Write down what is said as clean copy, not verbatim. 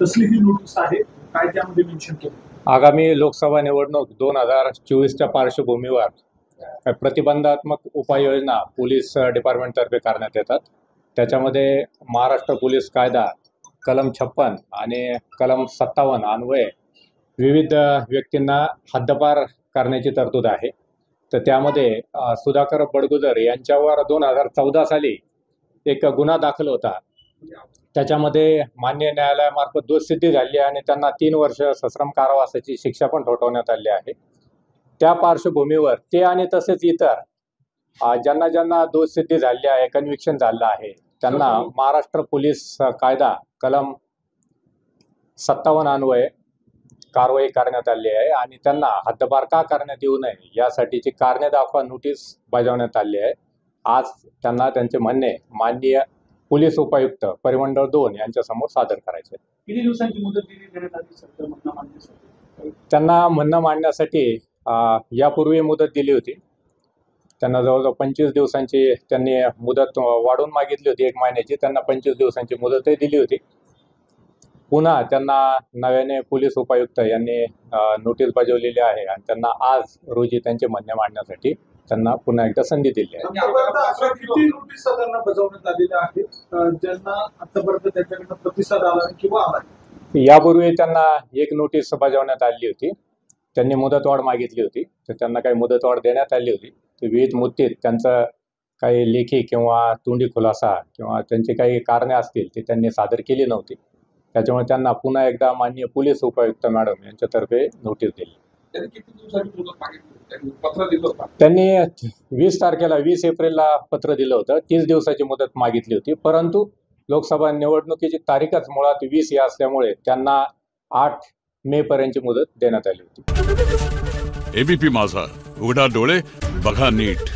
कसली ही नोटीस आहे, काय त्यामध्ये मेन्शन केलं? आगामी लोकसभा निवडणूक 2024च्या पार्श्वभूमीवर प्रतिबंधात्मक उपाययोजना पोलीस डिपार्टमेंटतर्फे करण्यात येतात। त्याच्यामध्ये महाराष्ट्र पोलीस कायदा कलम 56 आणि कलम 57 अन्वये विविध व्यक्तींना हद्दपार करण्याची तरतूद आहे। तर त्यामध्ये सुधाकर बडगुजर यांच्यावर 2014 साली एक गुन्हा दाखल होता। त्याच्यामध्ये मान्य न्यायालयामार्फत दोषसिद्धी झाली आणि त्यांना 3 वर्ष सश्रम कारावासाची शिक्षा पण ठोठावण्यात आली आहे। त्या पार्श्वभूमीवर ते आणि तसेच इतर ज्यांना ज्यांना दोषसिद्धी झाली आहे, कन्व्हिक्शन झालं आहे, त्यांना महाराष्ट्र पोलीस कायदा कलम 57 अन्वये कारवाई करण्यात आली आहे आणि त्यांना हद्दपार का करण्यात येऊ नये यासाठीची कारणे दाखवा नोटीस बजावण्यात आली आहे। आज त्यांना त्यांचे म्हणणे माननीय पोलीस उपायुक्त परिमंडळ 2 यांच्या समोर सादर करायचे। किती दिवसांची मुदत दिली देण्यात आली सर म्हणणं मांडण्यासाठी? त्यांना म्हणणं मांडण्यासाठी यापूर्वी मुदत दिली होती। त्यांना जवळजवळ 25 दिवसांची त्यांनी मुदत वाढवून मागितली होती, 1 महिन्याची। त्यांना 25 दिवसांची मुदतही दिली होती। पुन्हा त्यांना नव्याने पोलीस उपायुक्त यांनी नोटीस बजावलेली आहे आणि त्यांना आज रोजी त्यांचे म्हणणे मांडण्यासाठी त्यांना पुन्हा एकदा संधी दिली आहे। किती नोटीस त्यांना बजावण्यात आलेल्या आहेत ज्यांना आतापर्यंत त्यांच्याकडनं प्रतिसाद आला किंवा आला? यापूर्वी त्यांना 1 नोटीस बजावण्यात आली होती। त्यांनी मुदतवाढ मागितली होती, तर त्यांना काही मुदतवाढ देण्यात आली होती। तर विविध मुद्दे त्यांचं काही लेखी किंवा तोंडी खुलासा किंवा त्यांची काही कारणे असतील ते त्यांनी सादर केली नव्हती। त्याच्यामुळे त्यांना पुन्हा एकदा माननीय पोलीस उपायुक्त मॅडम यांच्यातर्फे नोटीस दिली। त्यांनी किती दिवसांची मुदत मागितली? त्यांनी पत्र दिलं होतं? त्यांनी 20 एप्रिलला पत्र दिलं होतं। 30 दिवसाची मुदत मागितली होती, परंतु लोकसभा निवडणुकीची तारीखच मुळात 20 या असल्यामुळे त्यांना 8 मे पर्यंतची मुदत देण्यात आली होती। एबीपी माझा, उघडा डोळे बघा नीट।